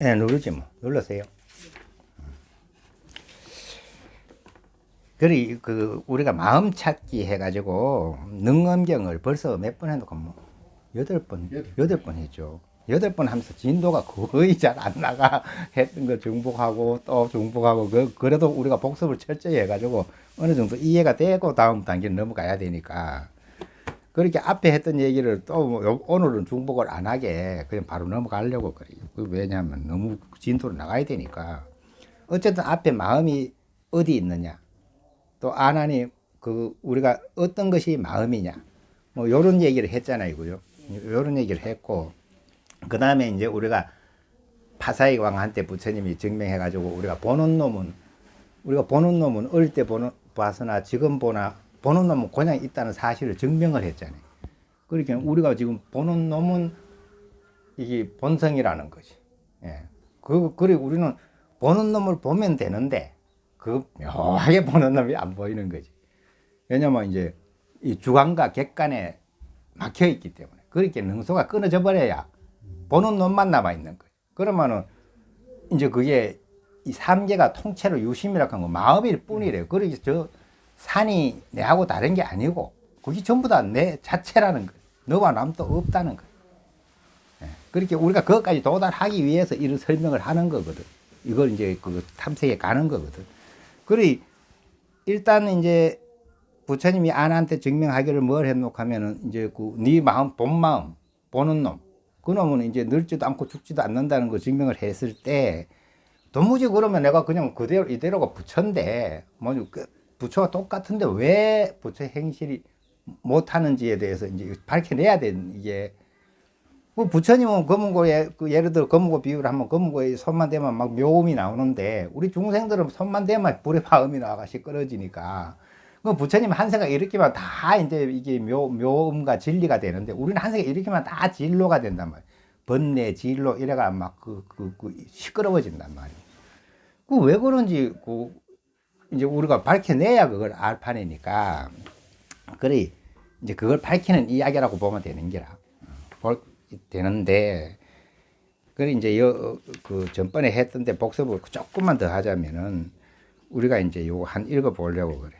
네, 누르지 뭐. 눌러세요. 그리 우리가 마음 찾기 해가지고 능엄경을 벌써 몇 번 해놓고 뭐 8번, 8번 했죠. 8번 하면서 진도가 거의 잘 안 나가. 했던 거 중복하고 또 중복하고 그래도 우리가 복습을 철저히 해가지고 어느 정도 이해가 되고 다음 단계를 넘어가야 되니까 그렇게 앞에 했던 얘기를 또 오늘은 중복을 안 하게 그냥 바로 넘어가려고 그래요. 왜냐하면 너무 진도로 나가야 되니까. 어쨌든 앞에 마음이 어디 있느냐, 또 아나니 우리가 어떤 것이 마음이냐, 뭐 요런 얘기를 했잖아요. 그죠? 요런 얘기를 했고, 그 다음에 이제 우리가 파사이 왕한테 부처님이 증명해가지고 우리가 보는 놈은 어릴 때 봤으나 지금 보는 놈은 그냥 있다는 사실을 증명을 했잖아요. 그러니까 우리가 지금 보는 놈은 이게 본성이라는 거지. 예. 그리고 우리는 보는 놈을 보면 되는데, 묘하게 보는 놈이 안 보이는 거지. 왜냐면 이제 이 주관과 객관에 막혀 있기 때문에. 그렇게 능소가 끊어져 버려야 보는 놈만 남아 있는 거예요. 그러면은 이제 그게 이 삼계가 통째로 유심이라고 한 거 마음일 뿐이래요. 그러기 저 산이 내하고 다른 게 아니고 그게 전부 다 내 자체라는 거예요. 너와 남도 없다는 거예요. 그렇게 우리가 그것까지 도달하기 위해서 이런 설명을 하는 거거든. 이걸 이제 그 탐색에 가는 거거든. 그래, 일단 이제 부처님이 아나한테 증명하기를 뭘 해놓고 하면은 이제 네 마음, 본 마음, 보는 놈. 그 놈은 이제 늙지도 않고 죽지도 않는다는 거 증명을 했을 때 도무지 그러면 내가 그냥 그대로 이대로가 부처인데 뭐 부처가 똑같은데 왜 부처 행실이 못하는지에 대해서 이제 밝혀내야 되는 이게 부처님은 검은고에 예를 들어 검은고 비유를 하면 검은고에 손만 대면 막 묘음이 나오는데 우리 중생들은 손만 대면 불의 마음이 나와가 시끄러지니까 그 부처님 한 생각 일으키면 다 이제 이게 묘음과 진리가 되는데 우리는 한 생각 일으키면 다 진로가 된단 말이에요. 번뇌 진로 이래가 막 시끄러워진단 말이에요. 왜 그런지 이제 우리가 밝혀내야 그걸 알 판이니까 그래 이제 그걸 밝히는 이야기라고 보면 되는 게라 되는데 그래 이제 그 전번에 했던데 복습을 조금만 더 하자면은 우리가 이제 요거 한 읽어 보려고 그래.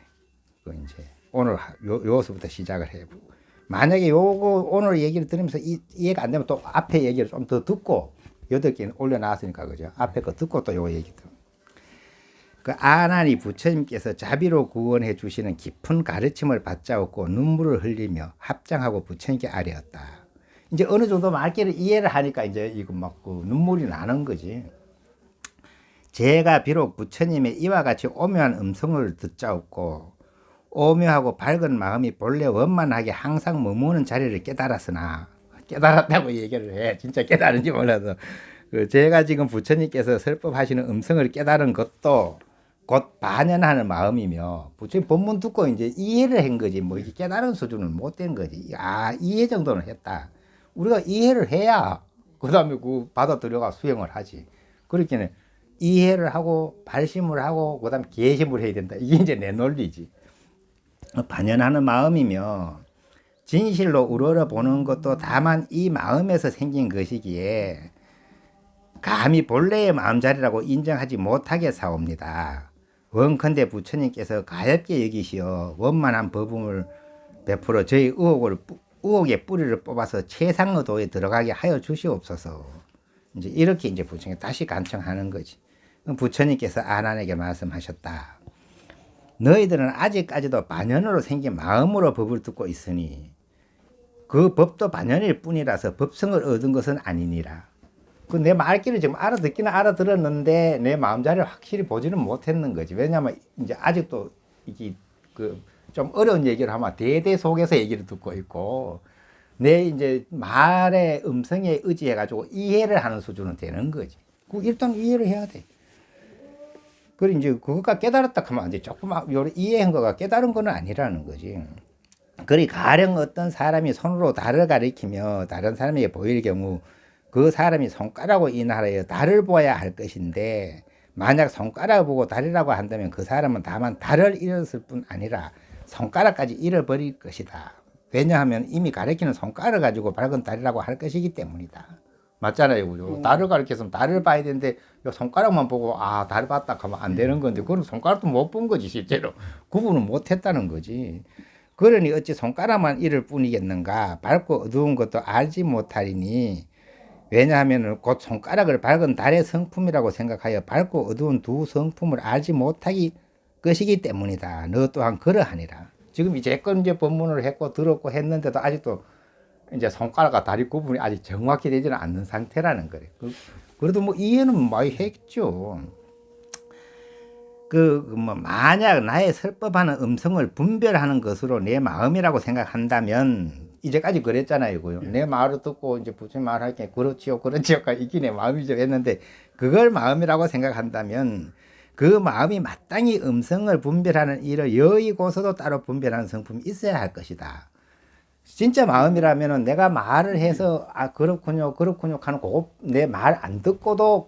그 이제 오늘 요서부터 시작을 해보고 만약에 요거 오늘 얘기를 들으면서 이해가 안 되면 또 앞에 얘기를 좀 더 듣고 8개 올려놨으니까 그죠? 앞에 거 듣고 또 요 얘기 듣고 그 아나니 부처님께서 자비로 구원해 주시는 깊은 가르침을 받자없고 눈물을 흘리며 합장하고 부처님께 아뢰었다. 이제 어느 정도 말귀를 이해를 하니까 이제 이거 막 눈물이 나는 거지. 제가 비록 부처님의 이와 같이 오묘한 음성을 듣자없고 오묘하고 밝은 마음이 본래 원만하게 항상 머무는 자리를 깨달았으나 깨달았다고 얘기를 해. 진짜 깨달은지 몰라도 제가 지금 부처님께서 설법하시는 음성을 깨달은 것도 곧 반연하는 마음이며 부처님 본문 듣고 이제 이해를 한 거지 뭐 이게 깨달은 수준은 못 된 거지. 이해 정도는 했다. 우리가 이해를 해야 그 다음에 받아들여가 수행을 하지. 그렇게는 이해를 하고 발심을 하고 그 다음에 계심을 해야 된다. 이게 이제 내 논리지. 반연하는 마음이며 진실로 우러러 보는 것도 다만 이 마음에서 생긴 것이기에 감히 본래의 마음자리라고 인정하지 못하게 사옵니다. 원컨대 부처님께서 가엾게 여기시어 원만한 법음을 베풀어 저희 의혹의 뿌리를 뽑아서 최상의도에 들어가게 하여 주시옵소서. 이제 이렇게 이제 부처님이 다시 간청하는 거지. 부처님께서 아난에게 말씀하셨다. 너희들은 아직까지도 반연으로 생긴 마음으로 법을 듣고 있으니 그 법도 반연일 뿐이라서 법성을 얻은 것은 아니니라. 내 말귀를 지금 알아듣기는 알아들었는데 내 마음자리를 확실히 보지는 못했는 거지. 왜냐하면 이제 아직도 이게 좀 어려운 얘기를 하면 대대 속에서 얘기를 듣고 있고 내 이제 말의 음성에 의지해가지고 이해를 하는 수준은 되는 거지. 일단 이해를 해야 돼. 그리고 이제 그것과 깨달았다 하면 이제 조금 이해한 거가 깨달은 거는 아니라는 거지. 그리 가령 어떤 사람이 손으로 달을 가리키며 다른 사람에게 보일 경우 그 사람이 손가락으로 인하여 달을 보아야 할 것인데 만약 손가락을 보고 달이라고 한다면 그 사람은 다만 달을 잃었을 뿐 아니라 손가락까지 잃어버릴 것이다. 왜냐하면 이미 가리키는 손가락을 가지고 밝은 달이라고 할 것이기 때문이다. 맞잖아요, 그죠? 달을 가리켰으면 달을 봐야 되는데 요 손가락만 보고 아, 달 봤다 하면 안 되는 건데 그건 손가락도 못 본 거지 실제로 구분을 못 했다는 거지. 그러니 어찌 손가락만 잃을 뿐이겠는가? 밝고 어두운 것도 알지 못하리니 왜냐하면 곧 손가락을 밝은 달의 성품이라고 생각하여 밝고 어두운 두 성품을 알지 못하기 것이기 때문이다. 너 또한 그러하니라. 지금 이제껏 이제 법문을 했고 들었고 했는데도 아직도 이제 손가락과 다리 구분이 아직 정확히 되지는 않는 상태라는 거예요. 그래도 뭐 이해는 많이 했죠. 뭐 만약 나의 설법하는 음성을 분별하는 것으로 내 마음이라고 생각한다면 이제까지 그랬잖아요. 내 말을 듣고 이제 부처님 말할게 그렇지요, 그렇지요가 이게 내 마음이죠 했는데 그걸 마음이라고 생각한다면 그 마음이 마땅히 음성을 분별하는 일을 여의고서도 따로 분별하는 성품이 있어야 할 것이다. 진짜 마음이라면은 내가 말을 해서 아 그렇군요 그렇군요 하는 내 말 안 듣고도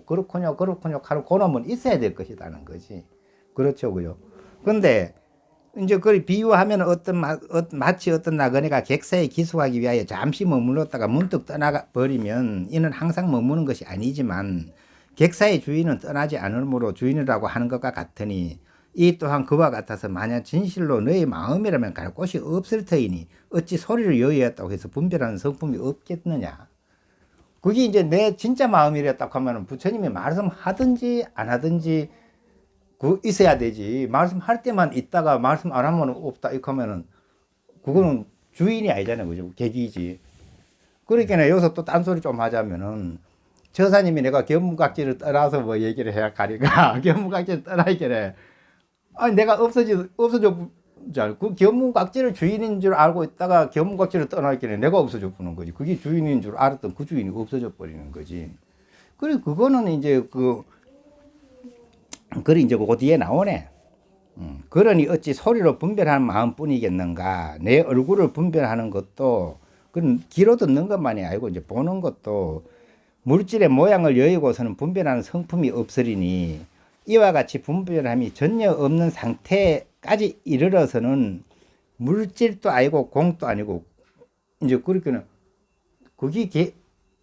그렇군요 그렇군요 하는 그놈은 있어야 될 것이라는 거지. 그렇죠, 그요. 근데 이제 그걸 비유하면 마치 어떤 나그네가 객사에 기숙하기 위하여 잠시 머물렀다가 문득 떠나가 버리면 이는 항상 머무는 것이 아니지만 객사의 주인은 떠나지 않으므로 주인이라고 하는 것과 같으니 이 또한 그와 같아서 만약 진실로 너의 마음이라면 갈 곳이 없을 터이니 어찌 소리를 여의었다고 해서 분별하는 성품이 없겠느냐. 그게 이제 내 진짜 마음이랬다고 하면 부처님이 말씀하든지 안 하든지 그 있어야 되지. 말씀할 때만 있다가 말씀 안 하면 없다 이렇게 하면은 그거는 주인이 아니잖아요, 그죠? 객이지. 그러니까 여기서 또 딴소리 좀 하자면은 처사님이 내가 견문각지를 떠나서 뭐 얘기를 해야 가니까 견문각지를 떠나기래. 아니 내가 없어져 그 견문각지를 주인인 줄 알고 있다가 견문각지를 떠나기래 내가 없어져 버리는 거지. 그게 주인인 줄 알았던 그 주인이 없어져 버리는 거지. 그래 그거는 이제 그래 이제 그 뒤에 나오네. 그러니 어찌 소리로 분별하는 마음뿐이겠는가? 내 얼굴을 분별하는 것도 그건 귀로 듣는 것만이 아니고 이제 보는 것도 물질의 모양을 여의고서는 분별하는 성품이 없으리니 이와 같이 분별함이 전혀 없는 상태까지 이르러서는 물질도 아니고 공도 아니고 이제 그렇게는 그게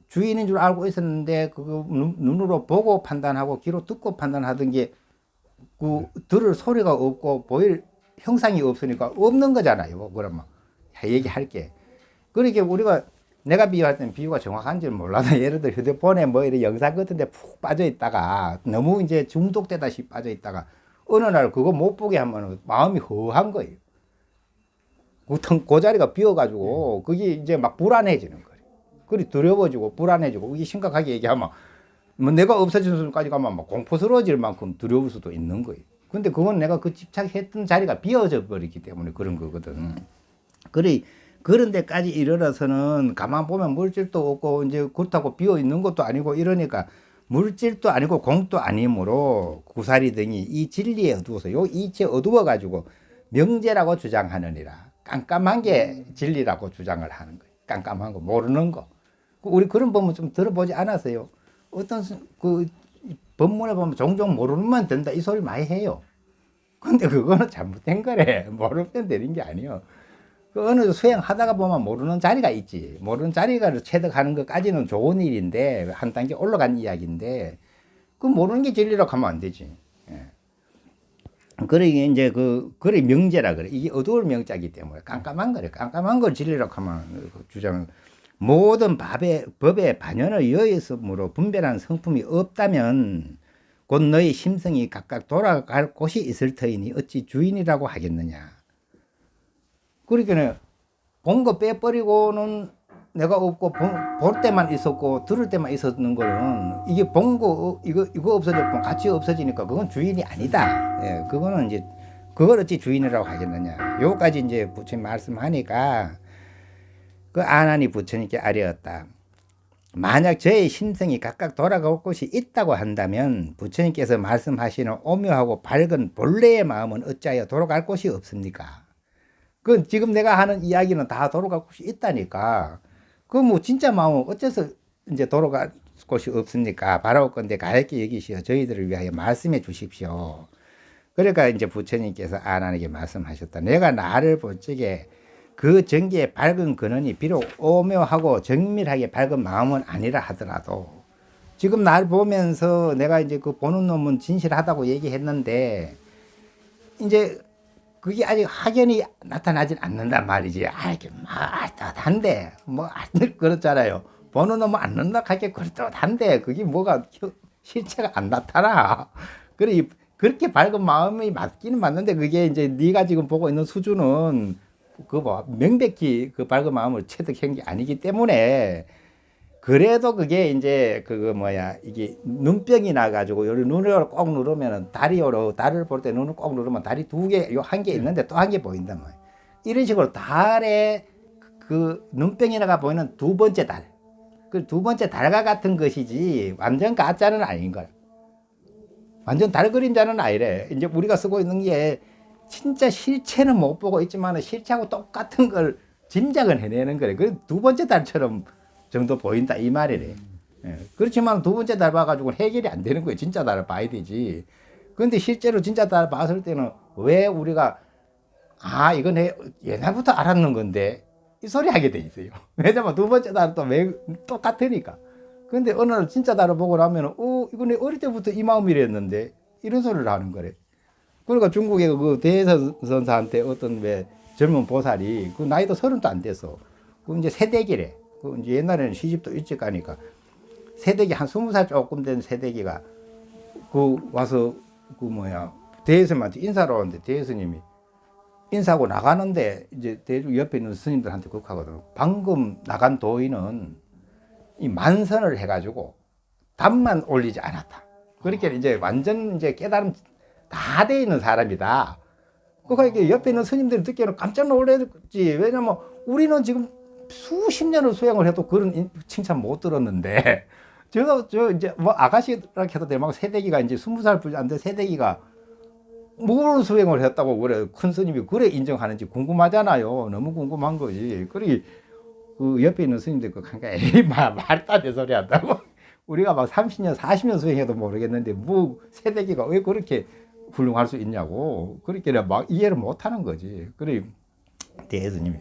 주인인 줄 알고 있었는데 그거 눈으로 보고 판단하고 귀로 듣고 판단하던 게 들을 소리가 없고 보일 형상이 없으니까 없는 거잖아요. 그러면 얘기할게. 그러니까 우리가 내가 비유할 때는 비유가 정확한지는 몰라도 예를 들어 휴대폰에 뭐 이런 영상 같은데 푹 빠져 있다가 너무 이제 중독되다시피 빠져 있다가 어느 날 그거 못 보게 하면 마음이 허한 거예요. 그 자리가 비어가지고 그게 이제 막 불안해지는 거예요. 그리 두려워지고 불안해지고 이게 심각하게 얘기하면 뭐 내가 없어진 순간까지 가면 막 공포스러워질 만큼 두려울 수도 있는 거예요. 근데 그건 내가 그 집착했던 자리가 비어져 버리기 때문에 그런 거거든. 그런 데까지 이르러서는 가만 보면 물질도 없고 이제 그렇다고 비어 있는 것도 아니고 이러니까 물질도 아니고 공도 아니므로 구사리 등이 이 진리에 어두워서 요 이치에 어두워 가지고 명제라고 주장하느니라. 깜깜한 게 진리라고 주장을 하는 거예요. 깜깜한 거 모르는 거. 우리 그런 법문 좀 들어보지 않았어요? 어떤 그 법문에 보면 종종 모르는만 된다 이 소리 많이 해요. 근데 그거는 잘못된 거래. 모르면 되는 게 아니에요. 그 어느 수행하다가 보면 모르는 자리가 있지. 모르는 자리가 체득하는 것까지는 좋은 일인데 한 단계 올라간 이야기인데 그 모르는 게 진리라고 하면 안 되지. 예. 그러게 이제 그래 명제라 그래. 이게 어두울 명자이기 때문에 깜깜한 거래. 깜깜한 걸 진리라고 하면 주장은 모든 법의 반연을 여의으로 분별하는 성품이 없다면 곧 너의 심성이 각각 돌아갈 곳이 있을 터이니 어찌 주인이라고 하겠느냐. 그러니까 본 거 빼버리고는 내가 없고 볼 때만 있었고 들을 때만 있었는 거는 이게 본 거 이거 없어졌고 같이 없어지니까 그건 주인이 아니다. 예, 그거는 이제 그걸 어찌 주인이라고 하겠느냐. 요까지 이제 부처님 말씀하니까 그 아난이 부처님께 아뢰었다. 만약 저의 심성이 각각 돌아갈 곳이 있다고 한다면 부처님께서 말씀하시는 오묘하고 밝은 본래의 마음은 어찌하여 돌아갈 곳이 없습니까? 그 지금 내가 하는 이야기는 다 돌아갈 곳이 있다니까. 그 뭐 진짜 마음은 어째서 이제 돌아갈 곳이 없습니까? 바라올 건데 가볍게 여기시어 저희들을 위하여 말씀해 주십시오. 그러니까 이제 부처님께서 아난에게 말씀하셨다. 내가 나를 볼 적에 그 전기의 밝은 근원이 비록 오묘하고 정밀하게 밝은 마음은 아니라 하더라도 지금 날 보면서 내가 이제 그 보는 놈은 진실하다고 얘기했는데 이제 그게 아직 확연히 나타나진 않는단 말이지. 아, 이게 떳떳한데 뭐 그렇잖아요. 보는 놈은 안 넉넉하게 그렇듯한데 그게 뭐가 실체가 안 나타나. 그래 그렇게 밝은 마음이 맞기는 맞는데 그게 이제 네가 지금 보고 있는 수준은 그뭐 명백히 그 밝은 마음을 체득한 게 아니기 때문에 그래도 그게 이제 그거 뭐야 이게 눈병이 나가지고 여기 눈을 꼭 누르면은 달을 볼 때 눈을 꼭 누르면 달이 두 개, 요 한 개 있는데 또 한 개 보인단 말이야. 이런 식으로 달에 그 눈병이 나가 보이는 두 번째 달, 그 두 번째 달과 같은 것이지 완전 가짜는 아닌 거야. 완전 달 그림자는 아니래. 이제 우리가 쓰고 있는 게 진짜 실체는 못 보고 있지만 실체하고 똑같은 걸 짐작은 해내는 거래. 그 두 번째 달처럼 정도 보인다 이 말이래. 예. 그렇지만 두 번째 달 봐가지고 해결이 안 되는 거예요. 진짜 달을 봐야 되지. 그런데 실제로 진짜 달을 봤을 때는 왜 우리가 이건 옛날부터 알았는 건데 이 소리 하게 돼 있어요. 왜냐면 두 번째 달은 또 똑같으니까. 근데 어느 날 진짜 달을 보고 나면 이건 어릴 때부터 이 마음이랬는데 이런 소리를 하는 거래. 그러니까 중국의 그 대해선 선사한테 어떤 왜 젊은 보살이 그 나이도 30도 안 됐어. 그 이제 새댁이래. 그 이제 옛날에는 시집도 일찍 가니까 새댁이 한 20살 조금 된 새댁이가 그 와서 그 뭐야 대스님한테 인사를 오는데 대스님이 인사하고 나가는데 이제 대중 옆에 있는 스님들한테 그렇게 하거든. 방금 나간 도인은 이 만선을 해가지고 답만 올리지 않았다. 그렇게 이제 완전 이제 깨달음 다 돼 있는 사람이다. 그러니까 옆에 있는 스님들이 듣기에는 깜짝 놀랐지. 왜냐면 우리는 지금 수십 년을 수행을 해도 그런 칭찬 못 들었는데, 저 이제 뭐 아가씨라 해도 되고 새댁이가 이제 20살 뿐이 안 된 새댁이가 뭘 수행을 했다고 그래 큰 스님이 그래 인정하는지 궁금하잖아요. 너무 궁금한 거지. 그러기 그 옆에 있는 스님들 그 한가 에이 말도 안 되는 소리 한다고. 우리가 막 30년 40년 수행해도 모르겠는데 뭐 새댁이가 왜 그렇게 훌륭할 수 있냐고 그렇게 막 이해를 못 하는 거지. 그래 대스님이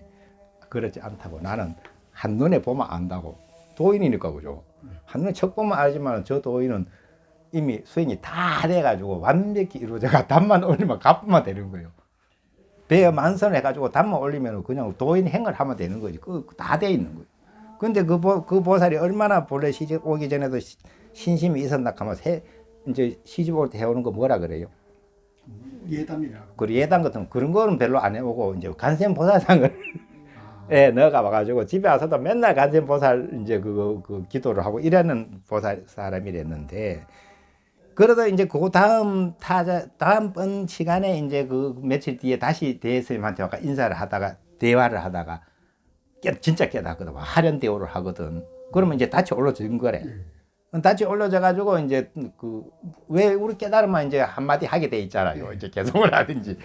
그렇지 않다고. 나는 한눈에 보면 안다고. 도인이니까 그죠. 한눈에 척 보면 알지만 저 도인은 이미 수행이 다 돼가지고 완벽히 이루어져가 답만 올리면 갚으면 되는 거예요. 배에 만선을 해가지고 답만 올리면 그냥 도인 행을 하면 되는 거지. 다 돼 있는 거예요. 근데 그 보살이 얼마나 본래 시집 오기 전에도 신심이 있었나 하면 이제 시집 올 때 해오는 거 뭐라 그래요? 예담이라고. 그 예담 같은 그런 거는 별로 안 해오고 이제 간센보살상을 예, 넣어가 봐가지고 집에 와서도 맨날 간센보살 이제 그 기도를 하고 이러는 보살 사람이랬는데 그러다 이제 그 다음번 시간에 이제 그 며칠 뒤에 다시 대스님한테 와가 인사를 하다가 대화를 하다가 진짜 깨닫거든. 하련 대오를 하거든. 그러면 이제 다시 올라진 거래. 다시 올라져 가지고 이제 그 왜 우리 깨달으면 이제 한마디 하게 돼 있잖아요. 이제 개성을 하든지.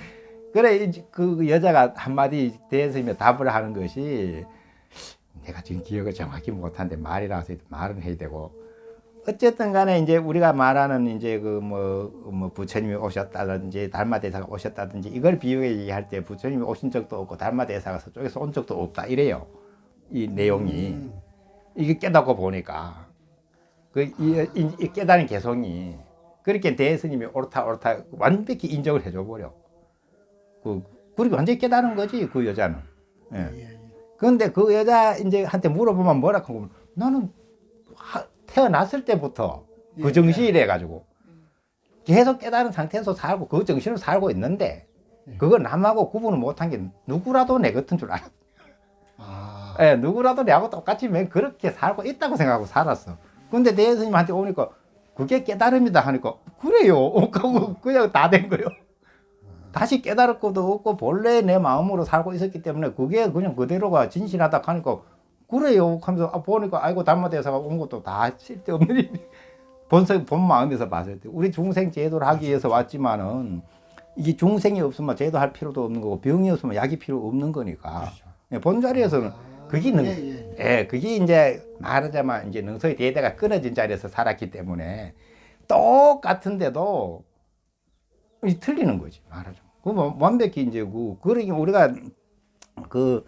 그래 그 여자가 한마디 대스님에 답을 하는 것이 내가 지금 기억을 정확히 못하는데 말이라서 말은 해야 되고 어쨌든 간에 이제 우리가 말하는 이제 그 뭐 부처님이 오셨다든지 달마대사가 오셨다든지 이걸 비유해 얘기할 때 부처님이 오신 적도 없고 달마대사가 서쪽에서 온 적도 없다 이래요. 이 내용이 이게 깨닫고 보니까 이 깨달은 개성이 그렇게 대스님이 옳다 완벽히 인정을 해줘 버려. 그렇게 완전히 깨달은 거지 그 여자는. 예. 그런데 그 여자 이제 한테 물어보면 뭐라고 하면 나는 태어났을 때부터 그 정신이래 가지고 계속 깨달은 상태에서 살고 그 정신으로 살고 있는데 그거 남하고 구분을 못한 게 누구라도 내 같은 줄 알아. 예, 누구라도 내하고 똑같이 그렇게 살고 있다고 생각하고 살았어. 근데 대스님한테 오니까 그게 깨달음이다 하니까 그래요. 그냥 다 된 거요. 다시 깨달을 것도 없고 본래 내 마음으로 살고 있었기 때문에 그게 그냥 그대로가 진실하다 하니까 그래요 하면서 보니까 아이고 달마대사가 온 것도 다 쓸데없는 일. 본 마음에서 봤을 때 우리 중생 제도를 하기 위해서 왔지만은 이게 중생이 없으면 제도할 필요도 없는 거고 병이 없으면 약이 필요 없는 거니까. 그렇죠. 본 자리에서는 그게 그게 이제 말하자면 이제 능서의 대대가 끊어진 자리에서 살았기 때문에 똑같은데도 틀리는 거지 말하자면. 그 완벽히 이제 그러기 우리가 그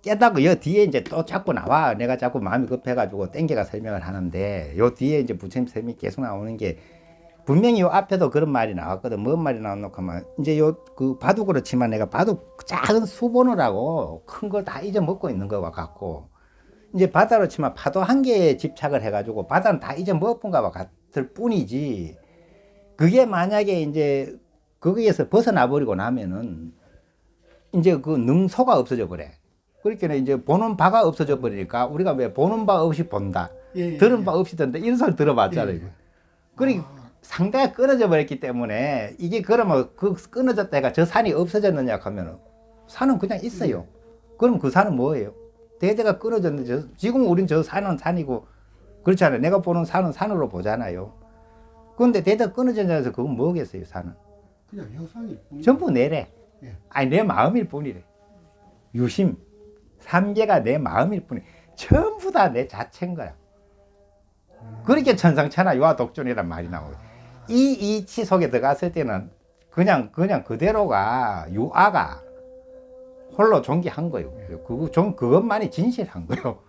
깨닫고 여 뒤에 이제 또 자꾸 나와. 내가 자꾸 마음이 급해가지고 땡겨가 설명을 하는데 요 뒤에 이제 부처님 설명이 계속 나오는 게 분명히 요 앞에도 그런 말이 나왔거든. 뭔 말이 나왔노 하면 이제 요 그 바둑 그렇지만 내가 바둑 작은 수보느라고 큰 걸 다 잊어먹고 있는 거와 같고 이제 바다로 치면 파도 한 개에 집착을 해가지고 바다는 다 잊어먹은 거와 같을 뿐이지 그게 만약에 이제 거기에서 벗어나 버리고 나면은 이제 그 능소가 없어져 버려. 그러니까 이제 보는 바가 없어져 버리니까 우리가 왜 보는 바 없이 본다, 들은 바 없이 듣는다 이런 소리 들어봤잖아요. 그러니까 상대가 끊어져 버렸기 때문에 이게 그러면 그 끊어졌다 해가 저 산이 없어졌느냐 하면 산은 그냥 있어요. 그럼 그 산은 뭐예요? 대대가 끊어졌는데 지금 우린 저 산은 산이고 그렇잖아요. 내가 보는 산은 산으로 보잖아요. 그런데 대대가 끊어졌냐서 그건 뭐겠어요? 산은 그냥 형상이 전부 내래. 예. 아니 내 마음일 뿐이래. 유심 삼계가 내 마음일 뿐이 전부 다 내 자체인 거야. 그렇게 천상천하 유아독존이란 말이 나오고 이 이치 속에 들어갔을 때는 그냥 그대로가 유아가 홀로 존귀한 거예요. 그것만이 진실한 거예요.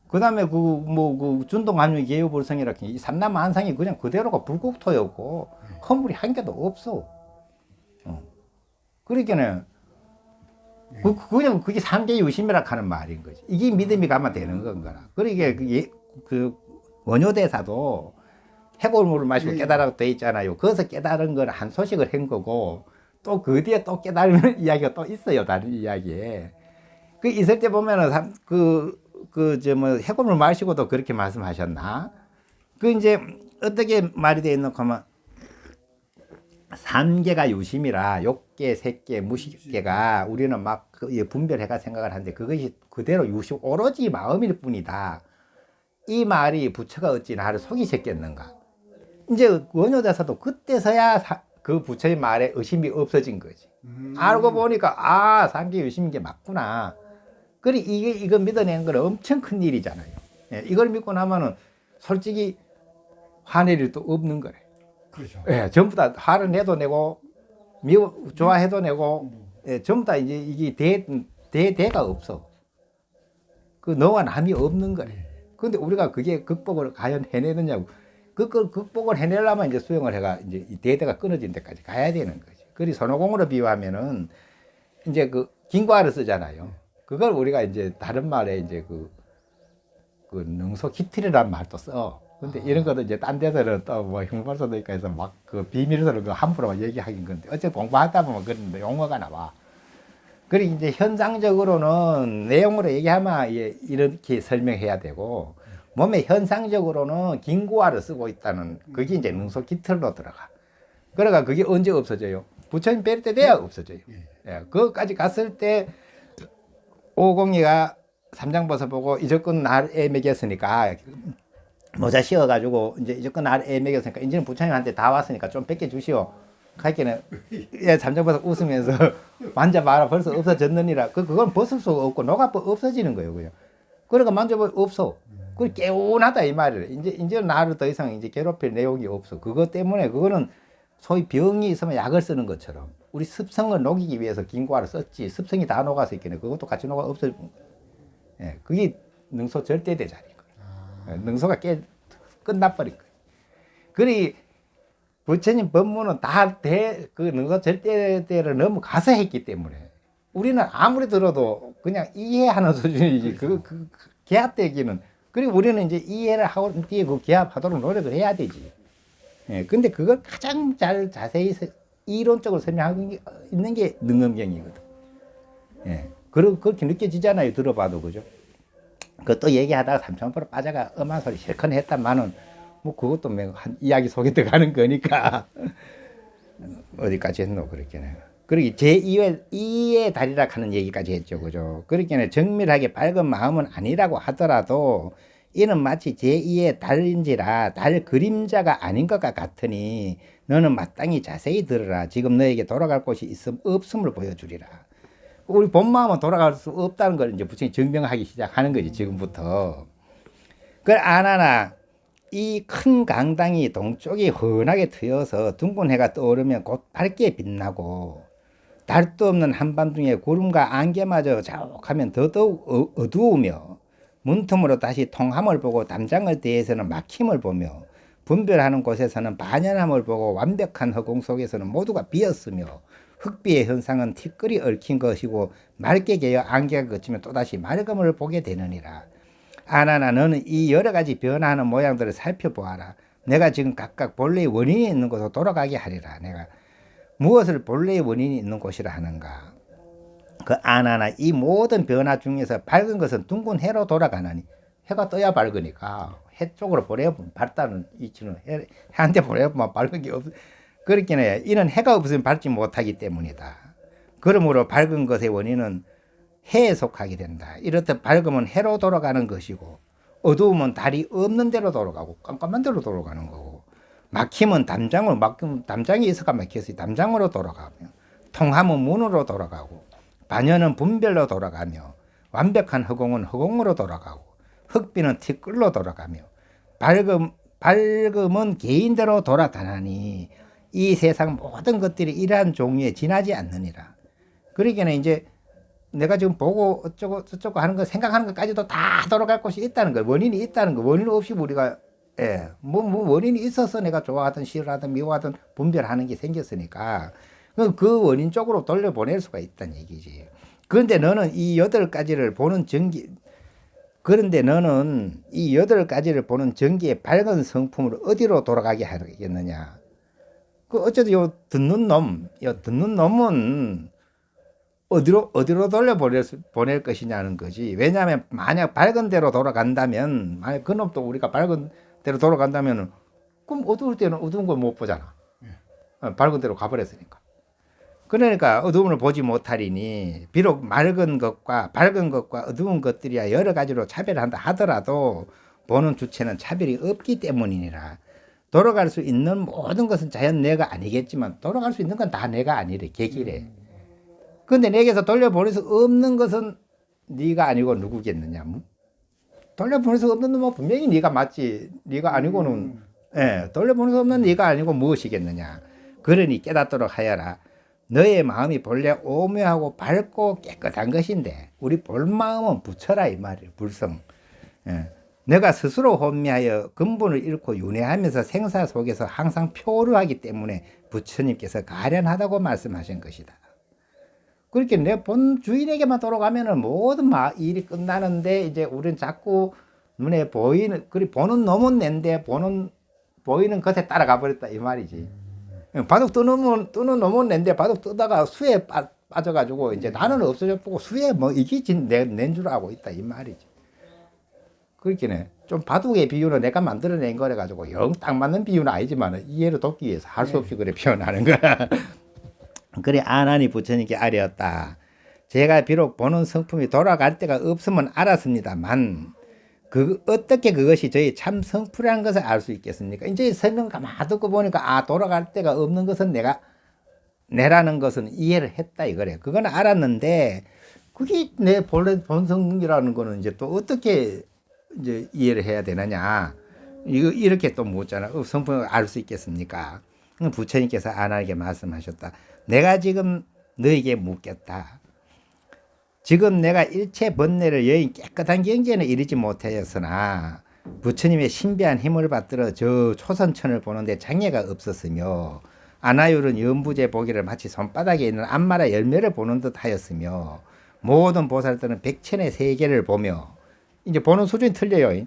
그 다음에 그 준동함유 계유불성이라 이 삼남한상이 그냥 그대로가 불국토였고 허물이 한 개도 없어. 그러니까는 그냥 그게 삼계유심이라 하는 말인 거지. 이게 믿음이 가면 되는 건가라. 그러니까 그 원효대사도 해골물을 마시고 깨달아도 돼 있잖아요. 거기서 깨달은 건 한 소식을 한 거고 또 그 뒤에 또 깨달은 이야기가 또 있어요. 다른 이야기에. 그 있을 때 보면은 해골물 마시고도 그렇게 말씀하셨나? 그 이제 어떻게 말이 돼 있는 거면 삼계가 유심이라 욕계, 색계, 무식계가 우리는 막 분별해가 생각을 하는데 그것이 그대로 유심 오로지 마음일 뿐이다. 이 말이 부처가 어찌 나를 속이셨겠는가? 이제 원효대사도 그때서야 그 부처의 말에 의심이 없어진 거지. 알고 보니까 삼계 유심인 게 맞구나. 그래 이거 믿어내는 건 엄청 큰 일이잖아요. 예, 이걸 믿고 나면은 솔직히 화낼 일도 없는 거래. 그렇죠. 예, 전부 다 화를 내도 내고 좋아해도 내고 전부 다 이제 이게 대가 없어. 그 너와 남이 없는 거래. 근데 우리가 그게 극복을 과연 해내느냐고. 그걸 극복을 해내려면 이제 수용을 해가 이제 이 대대가 끊어진 데까지 가야 되는 거지. 그리 손오공으로 비유하면은 이제 그 긴과를 쓰잖아요. 그걸 우리가 이제 다른 말에 이제 그 능소 기틀이라는 말도 써. 근데 이런 것도 이제 딴 데서는 또 뭐 흉벌소도니까 해서 막 그 비밀서를 그 함부로 얘기하긴 건데 어째 공부하다 보면 그런 용어가 나와. 그리고 이제 현상적으로는 내용으로 얘기하면 이렇게 설명해야 되고 몸의 현상적으로는 긴구화를 쓰고 있다는 그게 이제 능소 기틀로 들어가. 그러니까 그게 언제 없어져요? 부처님 뵐 때 돼야 없어져요. 예, 그것까지 갔을 때 오공이가 삼장버섯 보고 이적군 날에 먹였으니까 모자 씌워가지고 이제 이적군 날에 먹였으니까 이제는 부처님한테 다 왔으니까 좀 뺏겨 주시오. 가니까는 삼장버섯 웃으면서 만져봐라 벌써 없어졌느니라. 그건 벗을 수 없고 녹아 없어지는 거예요. 그냥. 그러니까 만져보면 없어. 그 개운하다 이 말이래. 이제 나를 더 이상 이제 괴롭힐 내용이 없어. 그것 때문에 그거는 소위 병이 있으면 약을 쓰는 것처럼 우리 습성을 녹이기 위해서 긴과를 썼지. 습성이 다 녹아서 있겠네. 그것도 같이 녹아 없어. 예, 그게 능소 절대대자인 거예요. 능소가 끝나버린 거예요. 그리 부처님 법문은 다 그 능소 절대대를 넘어가서 했기 때문에 우리는 아무리 들어도 그냥 이해하는 수준이지. 그 개합되기는. 그리고 우리는 이제 이해를 하고 뒤에 그 개합하도록 노력을 해야 되지. 예, 근데 그걸 가장 자세히 이론적으로 설명하고 있는 게 능엄경이거든. 예, 그렇게 느껴지잖아요. 들어봐도, 그죠? 그것도 얘기하다가 삼천포로 빠져가 엄한 소리 실컷 했단만은 뭐 그것도 한 이야기 속에 들어가는 거니까. 어디까지 했노, 그렇게는. 그리고 제2의 달이라 하는 얘기까지 했죠. 그죠? 그렇게는 정밀하게 밝은 마음은 아니라고 하더라도 이는 마치 제2의 달인지라 달 그림자가 아닌 것 같으니 너는 마땅히 자세히 들으라. 지금 너에게 돌아갈 곳이 없음을 보여주리라. 우리 본 마음은 돌아갈 수 없다는 걸 이제 부처님이 증명하기 시작하는 거지, 지금부터. 그걸 안 하나, 이 큰 강당이 동쪽이 훤하게 트여서 둥근 해가 떠오르면 곧 밝게 빛나고 달도 없는 한밤중에 구름과 안개마저 자욱하면 더더욱 어두우며 문틈으로 다시 통함을 보고 담장을 대해서는 막힘을 보며 분별하는 곳에서는 반연함을 보고 완벽한 허공 속에서는 모두가 비었으며 흙비의 현상은 티끌이 얽힌 것이고 맑게 개어 안개가 그치면 또다시 맑음을 보게 되느니라. 아나나 너는 이 여러 가지 변화하는 모양들을 살펴보아라. 내가 지금 각각 본래의 원인이 있는 곳으로 돌아가게 하리라. 내가 무엇을 본래의 원인이 있는 곳이라 하는가. 그 아나나 이 모든 변화 중에서 밝은 것은 둥근 해로 돌아가나니 해가 떠야 밝으니까 해 쪽으로 보내보면 밝다는 이치는 해한테 보내보면 밝은 게 없. 그렇긴 해. 이는 해가 없으면 밝지 못하기 때문이다. 그러므로 밝은 것의 원인은 해에 속하게 된다. 이렇듯 밝음은 해로 돌아가는 것이고 어두움은 달이 없는 대로 돌아가고 깜깜한 대로 돌아가는 거고 막힘은 담장으로 막히면 담장이 있어가 막혔어요. 담장으로 돌아가며 통함은 문으로 돌아가고 반연은 분별로 돌아가며 완벽한 허공은 허공으로 돌아가고 흙비는 티끌로 돌아가며 밝음은 개인대로 돌아가나니 이 세상 모든 것들이 이러한 종류에 지나지 않느니라. 그러니까 이제 내가 지금 보고 어쩌고 저쩌고 하는 거 생각하는 것까지도 다 돌아갈 곳이 있다는 거예요. 원인이 있다는 거. 원인 없이 우리가 뭐 원인이 있어서 내가 좋아하든 싫어하든 미워하든 분별하는 게 생겼으니까 그 원인 쪽으로 돌려보낼 수가 있다는 얘기지. 그런데 너는 이 8가지를 보는 전기의 밝은 성품을 어디로 돌아가게 하겠느냐. 그 어쨌든 요 듣는 놈은 어디로 보낼 것이냐는 거지. 왜냐하면 만약 밝은 대로 돌아간다면, 만약 그 놈도 우리가 밝은 대로 돌아간다면, 그럼 어두울 때는 어두운 걸 못 보잖아. 밝은 대로 가버렸으니까. 그러니까 어두움을 보지 못하리니, 비록 밝은 것과 어두운 것들이야 여러 가지로 차별한다 하더라도 보는 주체는 차별이 없기 때문이니라. 돌아갈 수 있는 모든 것은 자연 내가 아니겠지만 돌아갈 수 있는 건 다 내가 아니래. 계기래. 근데 내게서 돌려보낼 수 없는 것은 네가 아니고 누구겠느냐. 돌려보낼 수 없는 놈은 분명히 네가 맞지. 네가 아니고는 돌려보낼 수 없는 네가 아니고 무엇이겠느냐. 그러니 깨닫도록 하여라. 너의 마음이 본래 오묘하고 밝고 깨끗한 것인데 우리 본마음은 부처라 이 말이에요. 불성. 내가 스스로 혼미하여 근본을 잃고 윤회하면서 생사 속에서 항상 표류하기 때문에 부처님께서 가련하다고 말씀하신 것이다. 그렇게 내 본 주인에게만 돌아가면은 모든 일이 끝나는데 이제 우리는 자꾸 눈에 보이는, 보는 놈은 낸데 보이는 것에 따라가 버렸다 이 말이지. 바둑 뜨는 놈은 낸데 바둑 뜨다가 수에 빠져가지고 이제 나는 없어져 보고 수에 뭐 이게 낸 줄 알고 있다 이 말이지. 그렇긴 좀 바둑의 비유는 내가 만들어낸 거래 가지고 영 딱 맞는 비유는 아니지만 이해를 돕기 위해서 할 수 없이 그래 표현하는 거야. 그래 아나니 부처님께 아뢰었다. 제가 비록 보는 성품이 돌아갈 때가 없으면 알았습니다만 어떻게 그것이 저희 참 성품이라는 것을 알 수 있겠습니까? 이제 설명 가만히 듣고 보니까 돌아갈 때가 없는 것은 내라는 것은 이해를 했다 이거래. 그건 알았는데 그게 내 본래 본성이라는 거는 이제 또 어떻게 이제 이해를 해야 되느냐. 이렇게 또 묻잖아. 성품을 알 수 있겠습니까? 부처님께서 아나에게 말씀하셨다. 내가 지금 너에게 묻겠다. 지금 내가 일체 번뇌를 여인 깨끗한 경지에는 이르지 못하였으나 부처님의 신비한 힘을 받들어 저 초선천을 보는데 장애가 없었으며 아나율은 연부제 보기를 마치 손바닥에 있는 암마라 열매를 보는 듯 하였으며 모든 보살들은 백천의 세계를 보며 이제 보는 수준이 틀려요.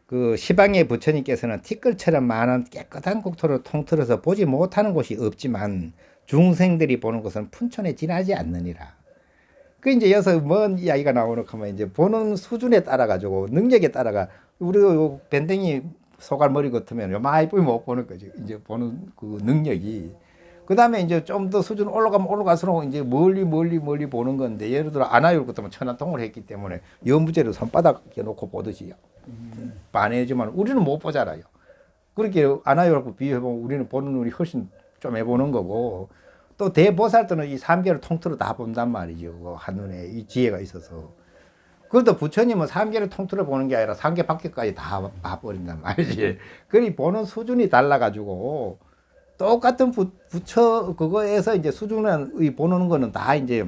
그 시방의 부처님께서는 티끌처럼 많은 깨끗한 국토를 통틀어서 보지 못하는 곳이 없지만 중생들이 보는 것은 푼천에 지나지 않느니라. 그 이제 여기서 뭔 이야기가 나오는 하면 이제 보는 수준에 따라 가지고 능력에 따라가 우리가 요 밴댕이 소갈머리 같으면 요마이 뿌이 못 보는 거지. 이제 보는 그 능력이. 그 다음에 이제 좀 더 수준 올라가면 올라갈수록 이제 멀리 보는 건데 예를 들어 아나율 같으면 천안통을 했기 때문에 연부제를 손바닥에 놓고 보듯이 반해지만 우리는 못 보잖아요. 그렇게 아나율하고 비교해보면 우리는 보는 눈이 훨씬 좀 해보는 거고 또 대보살들은 이 3개를 통틀어 다 본단 말이죠. 그 한눈에 이 지혜가 있어서. 그래도 부처님은 3개를 통틀어 보는 게 아니라 3개 밖에까지 다 봐버린단 말이지. 그리 보는 수준이 달라가지고 똑같은 부처 그거에서 이제 수준의 보는 거는 다 이제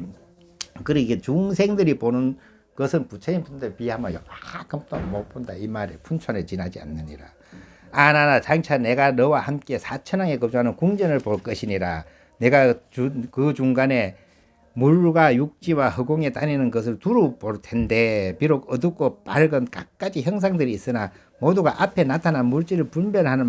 그래 이게 중생들이 보는 것은 부처님한테 비하면 요만큼도 못 본다 이 말에 분천에 지나지 않느니라. 아나나 장차 내가 너와 함께 사천왕에 거주하는 궁전을 볼 것이니라. 내가 그 중간에 물과 육지와 허공에 다니는 것을 두루 볼 텐데 비록 어둡고 밝은 갖가지 형상들이 있으나 모두가 앞에 나타난 물질을 분별하는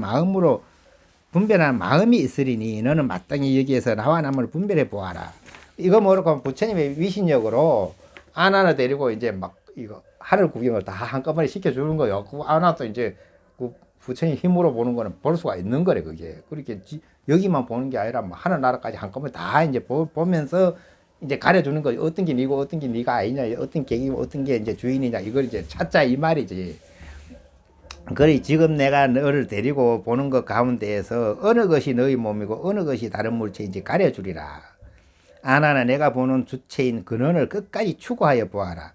마음이 있으리니 너는 마땅히 여기에서 나와 남을 분별해 보아라. 이거 뭐라고 부처님의 위신력으로 아나나 데리고 이제 막 이거 하늘 구경을 다 한꺼번에 시켜주는 거예요. 그 아나도 이제 그 부처님 힘으로 보는 거는 볼 수가 있는 거래 그게. 그렇게 여기만 보는 게 아니라 뭐 하늘나라까지 한꺼번에 다 이제 보면서 이제 가려주는 거죠. 어떤 게 니고 어떤 게 니가 아니냐, 어떤 게 어떤 게 이제 주인이냐 이걸 이제 찾자 이 말이지. 그래 지금 내가 너를 데리고 보는 것 가운데에서 어느 것이 너희 몸이고 어느 것이 다른 물체인지 가려주리라. 아나나 내가 보는 주체인 근원을 끝까지 추구하여 보아라.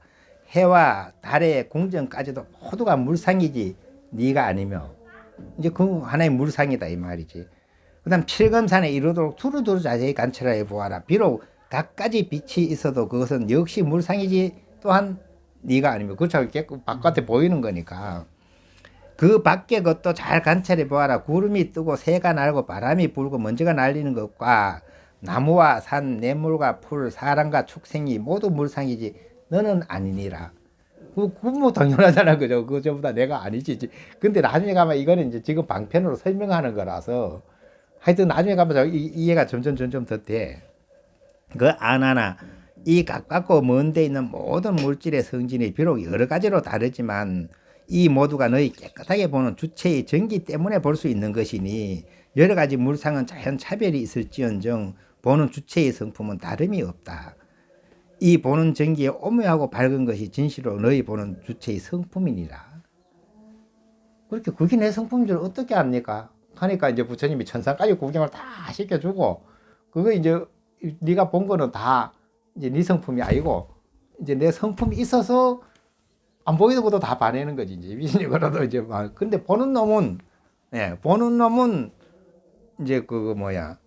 해와 달의 궁전까지도 모두가 물상이지 네가 아니며 이제 그 하나의 물상이다 이 말이지. 그다음 칠검산에 이르도록 두루두루 자세히 관찰하여 보아라. 비록 갖가지 빛이 있어도 그것은 역시 물상이지 또한 네가 아니면 그렇죠. 바깥에 보이는 거니까. 그 밖의 것도 잘 관찰해 보아라. 구름이 뜨고 새가 날고 바람이 불고 먼지가 날리는 것과 나무와 산, 냇물과 풀, 사람과 축생이 모두 물상이지 너는 아니니라. 그뭐 당연하잖아 그죠. 그저보다 내가 아니지. 근데 나중에 가면 이거는 이제 지금 방편으로 설명하는 거라서 하여튼 나중에 가면 이해가 점점 더 돼. 그 아나나 이 가깝고 먼 데 있는 모든 물질의 성질이 비록 여러 가지로 다르지만 이 모두가 너희 깨끗하게 보는 주체의 정기 때문에 볼 수 있는 것이니 여러 가지 물상은 자연 차별이 있을지언정 보는 주체의 성품은 다름이 없다. 이 보는 정기에 오묘하고 밝은 것이 진실로 너희 보는 주체의 성품이니라. 그렇게 그게 내 성품인 줄 어떻게 압니까? 하니까 이제 부처님이 천상까지 구경을 다 시켜주고 그거 이제 네가 본 거는 다 이제 네 성품이 아니고 이제 내 성품이 있어서 안 보이는 것도 다 봐내는 거지 이제 위신력으로도 이제 막 근데 보는 놈은 이제 그 뭐야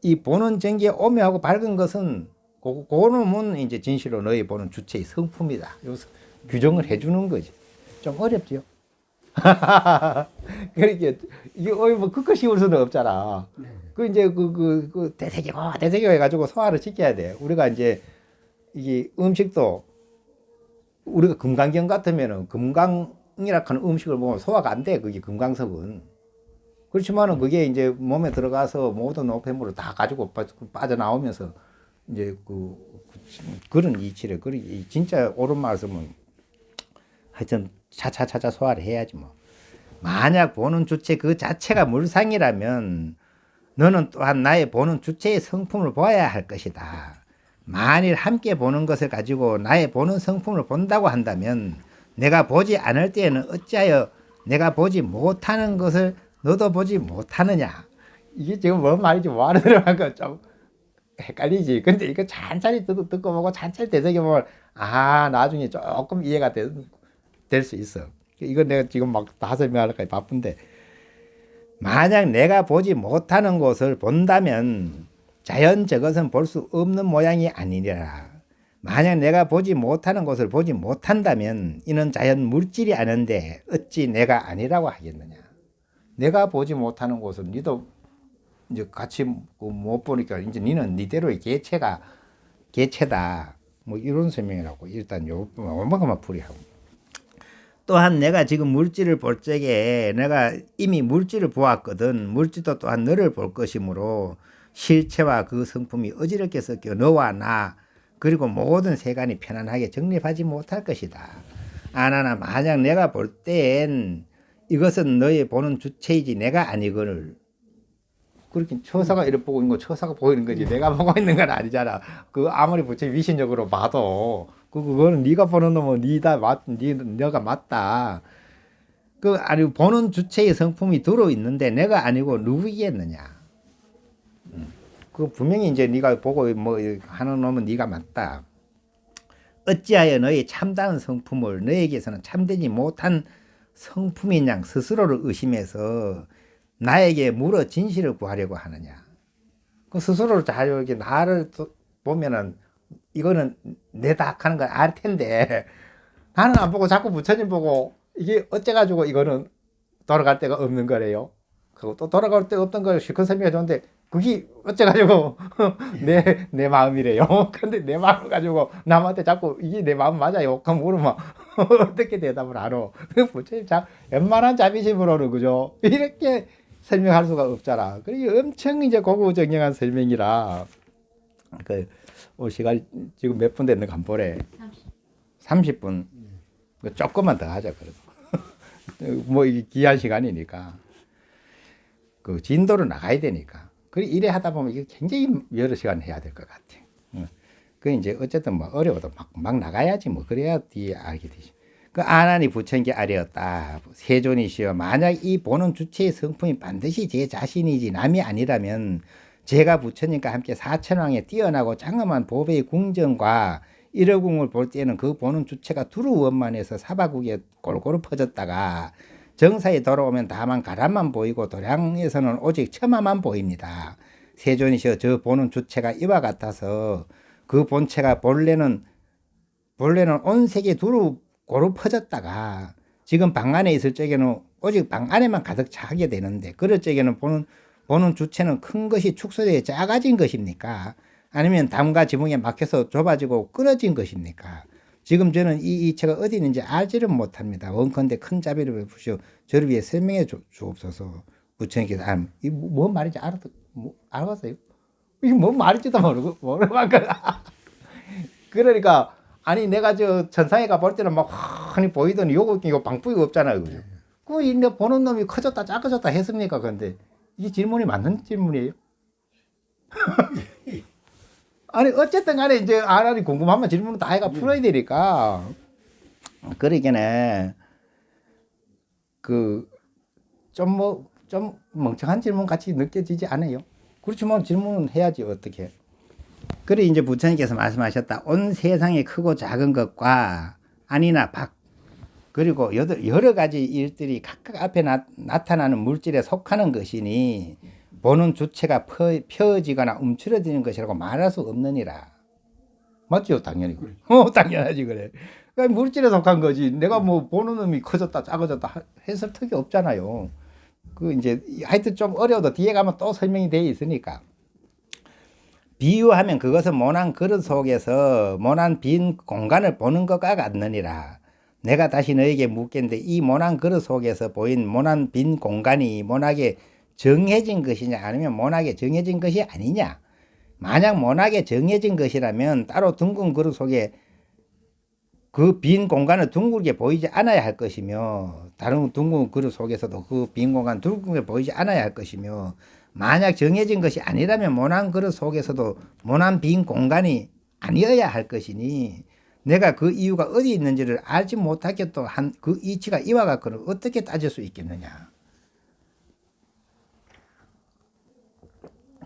이 보는 정기에 오묘하고 밝은 것은 그 놈은 이제 진실로 너희 보는 주체의 성품이다. 여기서 규정을 해주는 거지. 좀 어렵지요. 그렇게 이게 뭐 그거 쉬울 수는 없잖아. 그 이제 그 대세기고 해가지고 소화를 시켜야 돼. 우리가 이제 이게 음식도 우리가 금강경 같으면은 금강이라 하는 음식을 먹으면 소화가 안 돼. 그게 금강석은. 그렇지만은 그게 이제 몸에 들어가서 모든 노폐물을 다 가지고 빠져나오면서 이제 그런 이치를 진짜 옳은 말씀은 하여튼 차차 소화를 해야지 뭐. 만약 보는 주체 그 자체가 물상이라면 너는 또한 나의 보는 주체의 성품을 보아야 할 것이다. 만일 함께 보는 것을 가지고 나의 보는 성품을 본다고 한다면 내가 보지 않을 때에는 어찌하여 내가 보지 못하는 것을 너도 보지 못하느냐. 이게 지금 뭔 말인지 뭐 하는 거좀 헷갈리지. 근데 이거 찬찬히 듣고 보고 찬찬히 되새겨보면 나중에 조금 이해가 될 수 있어. 이건 내가 지금 막 다 설명하려니까 바쁜데 만약 내가 보지 못하는 것을 본다면 자연 저것은 볼 수 없는 모양이 아니니라. 만약 내가 보지 못하는 것을 보지 못한다면 이는 자연 물질이 아닌데 어찌 내가 아니라고 하겠느냐. 내가 보지 못하는 것은 니도 이제 같이 못 보니까 이제 니는 니대로의 개체다. 뭐 이런 설명이라고 일단 요만큼만 풀이하고. 또한 내가 지금 물질을 볼 적에 내가 이미 물질을 보았거든. 물질도 또한 너를 볼 것이므로 실체와 그 성품이 어지럽게 섞여 너와 나 그리고 모든 세간이 편안하게 정립하지 못할 것이다. 아나나 만약 내가 볼 땐 이것은 너의 보는 주체이지 내가 아니거늘. 그렇게 처사가 이렇게 보고 있는 거 처사가 보이는 거지 내가 보고 있는 건 아니잖아. 그 아무리 부처 위신적으로 봐도 그거는 네가 보는 놈은 너가 맞다. 아니 보는 주체의 성품이 들어 있는데 내가 아니고 누구이겠느냐. 그 분명히 이제 네가 보고 뭐 하는 놈은 네가 맞다. 어찌하여 너의 참다운 성품을 너에게서는 참되지 못한 성품인 양 스스로를 의심해서 나에게 물어 진실을 구하려고 하느냐. 그 스스로를 잘 이렇게 나를 보면은 이거는 내다 하는 걸 알 텐데 나는 안 보고 자꾸 부처님 보고 이게 어째가지고 이거는 돌아갈 데가 없는 거래요. 그리고 또 돌아갈 데 없던 걸 실컷 설명해 줬는데 그게 어째가지고 내 마음이래요. 근데 내 마음을 가지고 남한테 자꾸 이게 내 마음 맞아요? 그럼 물으면 어떻게 대답을 하러? 부처님 참 웬만한 자비심으로는 그죠? 이렇게 설명할 수가 없잖아. 그리고 엄청 이제 고고정경한 설명이라 그 시간 지금 몇 분 됐는가 한번 보래. 30분. 조금만 더 하자 그래도. 뭐 이게 귀한 시간이니까. 그 진도로 나가야 되니까. 그래 이래 하다 보면 이게 굉장히 여러 시간 해야 될 것 같아. 그 이제 어쨌든 뭐 어려워도 막 나가야지 뭐 그래야 뒤에 알게 되지. 그 아나니 부처님께 아뢰었다. 세존이시여 만약 이 보는 주체의 성품이 반드시 제 자신이지 남이 아니라면 제가 부처님과 함께 사천왕에 뛰어나고 장엄한 보배의 궁정과 일어궁을 볼 때는 그 보는 주체가 두루 원만해서 사바국에 골고루 퍼졌다가 정사에 돌아오면 다만 가람만 보이고 도량에서는 오직 처마만 보입니다. 세존이시여 저 보는 주체가 이와 같아서 그 본체가 본래는 온 세계 두루 고루 퍼졌다가 지금 방 안에 있을 적에는 오직 방 안에만 가득 차게 되는데 그럴 적에는 보는 주체는 큰 것이 축소되어 작아진 것입니까? 아니면 담과 지붕에 막혀서 좁아지고 끊어진 것입니까? 지금 저는 이 이체가 어디 있는지 알지를 못합니다. 원컨대 큰 자비를 베푸시오. 저를 위해 설명해 주옵소서. 부처님께서 뭔 말인지 알았어요? 이게 뭔 말인지도 모르고 그러니까 아니 내가 저 천상에 가볼 때는 막 환히 보이더니 이거 방풀이가 없잖아요. 그죠? 그 이 보는 놈이 커졌다 작아졌다 했습니까? 근데 이 질문이 맞는 질문이에요? 아니 어쨌든 간에 이제 아나니 궁금하면 질문은 다 해가 풀어야 되니까 그러기에는 그 좀 멍청한 질문 같이 느껴지지 않아요? 그렇지만 질문은 해야지 어떻게. 그래 이제 부처님께서 말씀하셨다. 온 세상의 크고 작은 것과 아니나 박 그리고 여러 가지 일들이 각각 앞에 나타나는 물질에 속하는 것이니 보는 주체가 펴지거나 움츠러지는 것이라고 말할 수 없느니라. 맞죠? 당연히 그래. 당연하지 그래. 그러니까 물질에 속한 거지. 내가 뭐 보는 놈이 커졌다 작아졌다 했을 턱이 없잖아요. 그 이제 하여튼 좀 어려워도 뒤에 가면 또 설명이 되어 있으니까. 비유하면 그것은 모난 그릇 속에서 모난 빈 공간을 보는 것과 같느니라. 내가 다시 너에게 묻겠는데 이 모난 그릇 속에서 보인 모난 빈 공간이 모나게 정해진 것이냐 아니면 모나게 정해진 것이 아니냐. 만약 모나게 정해진 것이라면 따로 둥근 그릇 속에 그 빈 공간을 둥글게 보이지 않아야 할 것이며 다른 둥근 그릇 속에서도 그 빈 공간 둥글게 보이지 않아야 할 것이며 만약 정해진 것이 아니라면 모난 그릇 속에서도 모난 빈 공간이 아니어야 할 것이니 내가 그 이유가 어디 있는지를 알지 못하게 또 한 그 이치가 이와 같거늘 어떻게 따질 수 있겠느냐.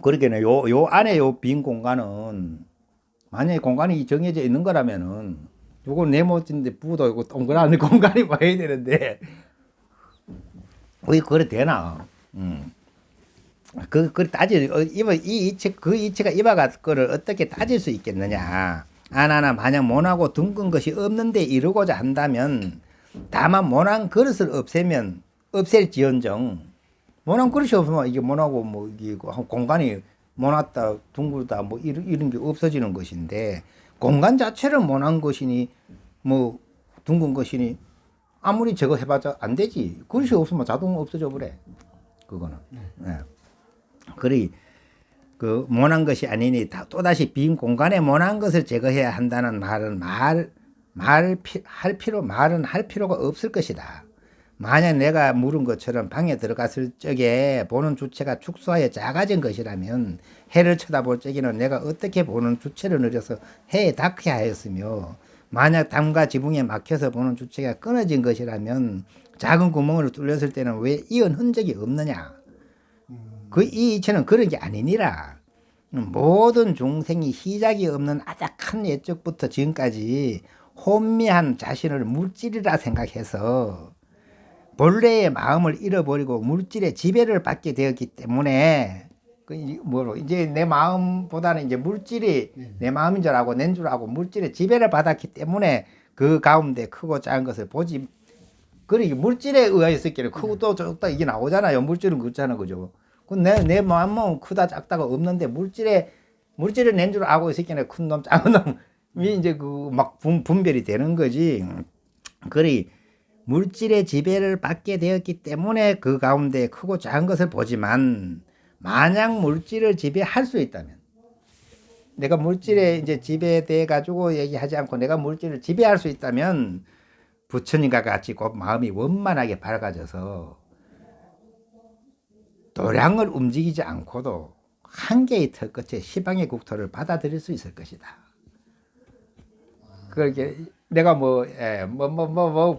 그러니까 요 안에 요 빈 공간은 만약에 공간이 정해져 있는 거라면은 요거 네모진데 부도 이거 동그란 공간이 봐야 되는데 왜 그래 되나? 그 따질 이 이체 그 이체가 이와 같거를 어떻게 따질 수 있겠느냐? 아나나 만약 모나고 둥근 것이 없는데 이루고자 한다면 다만 모난 그릇을 없앨지언정 모난 그릇이 없으면 이게 모나고 뭐 이게 공간이 모났다 둥글다 뭐 이런 게 없어지는 것인데 공간 자체를 모난 것이니 뭐 둥근 것이니 아무리 저거 해봤자 안 되지. 그릇이 없으면 자동 없어져 버려. 그거는. 네. 그리 그 모난 것이 아니니 또다시 빈 공간에 모난 것을 제거해야 한다는 말은 말은 할 필요가 없을 것이다. 만약 내가 물은 것처럼 방에 들어갔을 적에 보는 주체가 축소하여 작아진 것이라면 해를 쳐다볼 적에는 내가 어떻게 보는 주체를 늘려서 해에 닿게 하였으며 만약 담과 지붕에 막혀서 보는 주체가 끊어진 것이라면 작은 구멍을 뚫렸을 때는 왜 이은 흔적이 없느냐. 이 이체는 그런 게 아니니라. 모든 중생이 시작이 없는 아작한 옛적부터 지금까지 혼미한 자신을 물질이라 생각해서 본래의 마음을 잃어버리고 물질의 지배를 받게 되었기 때문에 이제 내 마음보다는 이제 물질이 내 마음인 줄 알고 낸 줄 알고 물질의 지배를 받았기 때문에 그 가운데 크고 작은 것을 보지. 그러니까 물질에 의하였을 때는 크고 또 작다 이게 나오잖아요. 물질은 그렇잖아, 그죠? 내 마음은 크다 작다가 없는데 물질을 낸 줄 알고 있을 때는 큰 놈, 작은 놈이 이제 그 막 분별이 되는 거지. 그리 물질의 지배를 받게 되었기 때문에 그 가운데 크고 작은 것을 보지만 만약 물질을 지배할 수 있다면 내가 물질에 이제 지배돼 가지고 얘기하지 않고 내가 물질을 지배할 수 있다면 부처님과 같이 곧 마음이 원만하게 밝아져서 도량을 움직이지 않고도 한 개의 털 끝에 시방의 국토를 받아들일 수 있을 것이다. 그렇게 내가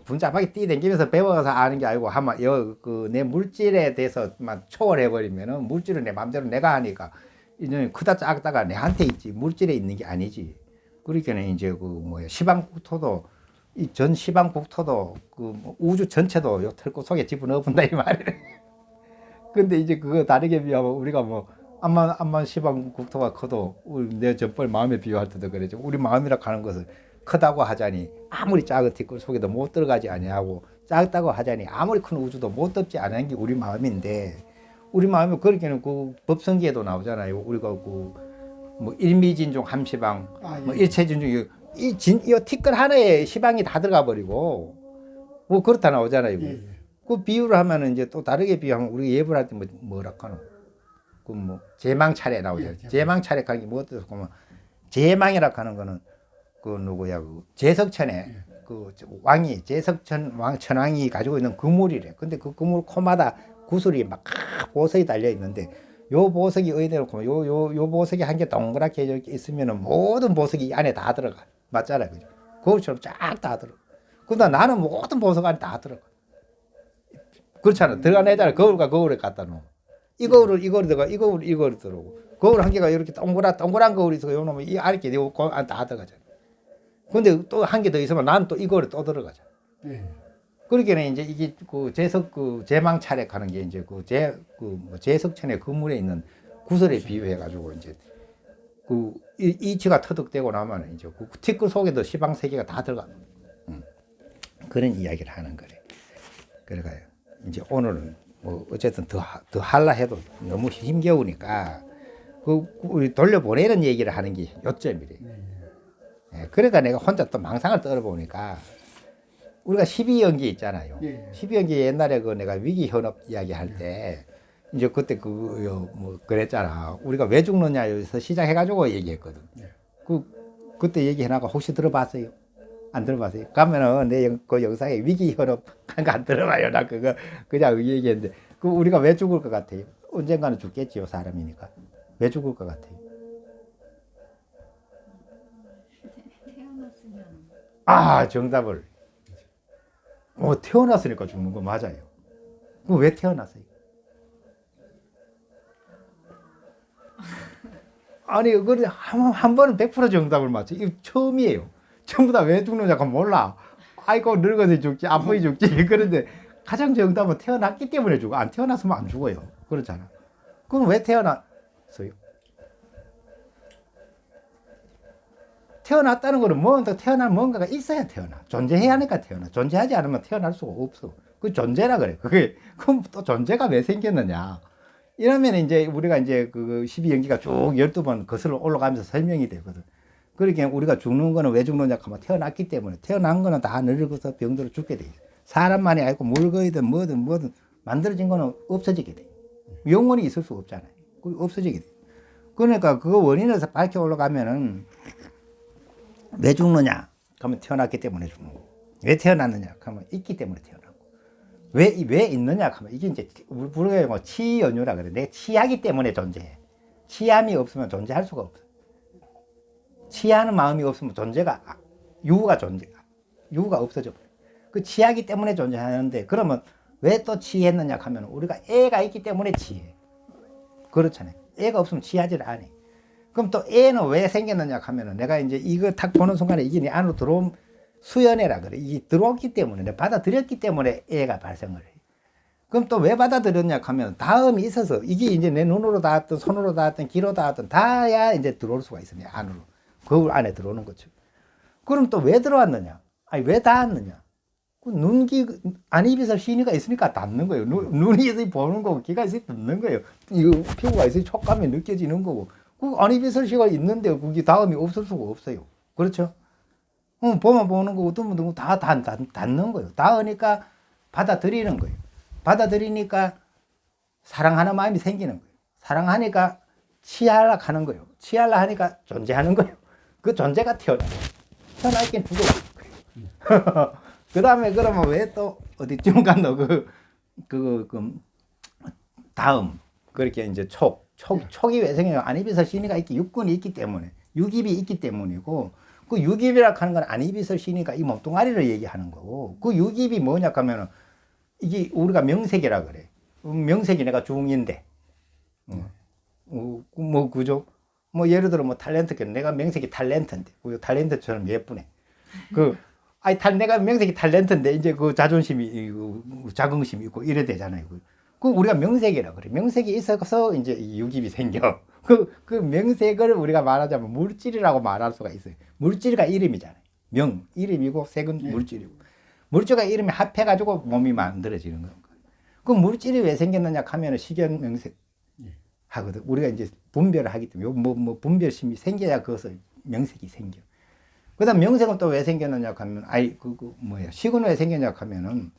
분잡하게 뛰댕기면서 배워서 아는 게 아니고 하면 내 물질에 대해서만 초월해 버리면은 물질은 내 마음대로 내가 하니까 이제 크다 작다가 내한테 있지 물질에 있는 게 아니지. 그러니까는 이제 시방 국토도 이 전 시방 국토도 우주 전체도 요 털고 속에 집어넣어 본다 이 말이래. 근데 이제 그거 다르게 비하면 우리가 암만 시방 국토가 커도 내 전벌 마음에 비유할 때도 그러죠. 우리 마음이라 하는 것은 크다고 하자니 아무리 작은 티끌 속에도 못 들어가지 아니하고 작다고 하자니 아무리 큰 우주도 못 덮지 않은 게 우리 마음인데 우리 마음이 그렇게는 그 법성기에도 나오잖아요. 우리가 일미진중 함시방 일체진중 이 티끌 하나에 시방이 다 들어가 버리고 그렇다 나오잖아요. 그 비유를 하면은 이제 또 다르게 비유하면 우리 예불 할 때 뭐라 하노? 제망차례 나오죠. 제망차례 하는 게 뭐어떻게 보면 제망이라 하는 거는 제석천에 왕이 천왕이 가지고 있는 그물이래. 근데 그 그물 코마다 구슬이 막 보석이 달려 있는데 요 보석이 어디에 놓고 요 보석이 한 개 동그랗게 있으면은 모든 보석이 이 안에 다 들어가. 맞잖아요. 그죠? 거울처럼 쫙 다 들어가. 근데 나는 모든 보석 안에 다 들어가. 그렇잖아. 들어가내잖아. 거울과 거울에 갖다 놓으면. 이 거울을 들어가, 이 거울을 들어오고. 거울 한 개가 이렇게 동그란 거울이 있어. 요 놈은 이 안에 다 들어가잖아. 근데 또 한 개 더 있으면 나는 또 이 거울에 또 들어가잖아. 그러니까 이제 이게 제망 차례하는 게 이제 제석천의 건물에 있는 구슬에 비유해가지고 이제 이치가 터득되고 나면 이제 티끌 속에도 시방 세계가 다 들어가. 그런 이야기를 하는 거래. 그러니까 이제 오늘은 어쨌든 더 할라 해도 너무 힘겨우니까 우리 돌려보내는 얘기를 하는 게 요점이래. 그러니까 내가 혼자 또 망상을 떨어보니까 우리가 12연기 있잖아요. 12연기 옛날에 내가 위기 현업 이야기 할 때 이제 그때 그랬잖아. 우리가 왜 죽느냐에서 시작해가지고 얘기했거든. 그때 얘기해나가 혹시 들어봤어요? 안 들어봤어요? 가면은 그 영상에 위기 현업 한 거 안 들어봐요. 나 그거 그냥 얘기했는데 우리가 왜 죽을 것 같아요? 언젠가는 죽겠지요, 사람이니까. 왜 죽을 것 같아요? 정답을. 태어났으니까 죽는 거 맞아요. 그럼 왜 태어났어요? 아니, 한 번은 100% 정답을 맞춰. 이거 처음이에요. 전부 다 왜 죽느냐고 몰라. 아이고, 늙어서 죽지, 아프게 죽지. 그런데 가장 정답은 태어났기 때문에 죽어. 안 태어났으면 안 죽어요. 그렇잖아. 그럼 왜 태어났어요? 태어났다는 거는 태어난 뭔가가 있어야 태어나. 존재해야 하니까 태어나. 존재하지 않으면 태어날 수가 없어. 그 존재라 그래. 그럼 또 존재가 왜 생겼느냐. 이러면 이제 우리가 이제 12연기가 쭉 12번 거슬러 올라가면서 설명이 되거든. 그러니까 우리가 죽는 거는 왜 죽느냐 하면 태어났기 때문에 태어난 거는 다 늙어서 병들어 죽게 돼 있어. 사람만이 아니고 물건이든 뭐든 만들어진 거는 없어지게 돼. 영원히 있을 수 없잖아요. 없어지게 돼. 그러니까 그 원인을 밝혀 올라가면은 왜 죽느냐? 그러면 태어났기 때문에 죽는 거고. 왜 태어났느냐? 그러면 있기 때문에 태어나고. 왜 있느냐? 하면 이게 이제 우리가 치연유라 그래. 내가 치하기 때문에 존재해. 치함이 없으면 존재할 수가 없어. 치하는 마음이 없으면 유가 없어져 버려. 그 치하기 때문에 존재하는데 그러면 왜 또 치했느냐 하면 우리가 애가 있기 때문에 치해. 그렇잖아요. 애가 없으면 치하지를 않아. 그럼 또 애는 왜 생겼느냐 하면은 내가 이제 이거 탁 보는 순간에 이게 내 안으로 들어오면 수연애라 그래. 이게 들어왔기 때문에, 내가 받아들였기 때문에 애가 발생을 해. 그럼 또 왜 받아들였냐 하면 다음이 있어서 이게 이제 내 눈으로 닿았든 손으로 닿았든 귀로 닿았든 닿아야 이제 들어올 수가 있습니다. 안으로. 거울 안에 들어오는 거죠. 그럼 또 왜 들어왔느냐? 아니, 왜 닿았느냐? 그 눈, 안입에서 신이가 있으니까 닿는 거예요. 눈이 있으니 보는 거고, 귀가 있으니 듣는 거예요. 이거 피부가 있으니 촉감이 느껴지는 거고. 그 안입에서 신이가 있는데, 그게 다음이 없을 수가 없어요. 그렇죠? 보면 보는 거고, 뜨면 뜨고 다 닿는 거예요. 닿으니까 받아들이는 거예요. 받아들이니까 사랑하는 마음이 생기는 거예요. 사랑하니까 취하려 하는 거예요. 취하려 하니까 존재하는 거예요. 그 존재가 태어나요. 태어나긴 죽어. 그 다음에 그러면 왜 또 어디쯤 갔노? 다음. 그렇게 이제 촉이 왜 생겨요? 안입에서 신이가 있기, 육군이 있기 때문에, 육입이 있기 때문이고, 그 육입이라 하는 건 안입에서 신이가 이 몸뚱아리를 얘기하는 거고, 그 육입이 뭐냐 하면은, 이게 우리가 명색이라 그래. 명색이 내가 중인데, 뭐, 그죠? 뭐, 예를 들어, 뭐, 내가 명색이 탤런트인데, 탤런트처럼 예쁘네. 내가 명색이 탤런트인데, 이제 그 자존심이, 자긍심이 있고, 이래 되잖아요. 그 우리가 명색이라 그래. 명색이 있어서 이제 이 육입이 생겨. 그 명색을 우리가 말하자면 물질이라고 말할 수가 있어요. 물질가 이름이잖아요. 이름이고, 색은 물질이고. 물질과 이름이 합해가지고 몸이 만들어지는 거예요. 그 물질이 왜 생겼느냐 하면 식연 명색 하거든. 우리가 이제 분별을 하기 때문에 뭐 분별심이 생겨야 그것을 명색이 생겨. 그다음 명색은 또 왜 생겼느냐 하면 식은 왜 생겼냐 하면은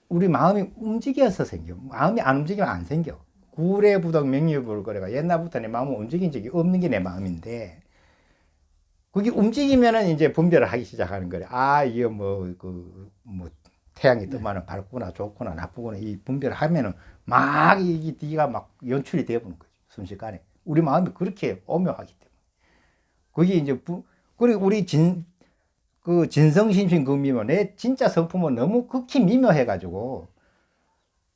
우리 마음이 움직여서 생겨. 마음이 안 움직이면 안 생겨. 구례부덕 명리불거래가 옛날부터 내 마음을 움직인 적이 없는 게 내 마음인데, 그게 움직이면은 이제 분별을 하기 시작하는 거래. 이게 태양이 뜨면은 밝구나, 좋구나, 나쁘구나, 이 분별을 하면은 막 이게 뒤가 막 연출이 되어보는 거지. 순식간에. 우리 마음이 그렇게 오묘하기 때문에. 그게 이제, 그리고 우리 진성심신 금미면 내 진짜 성품은 너무 극히 미묘해가지고,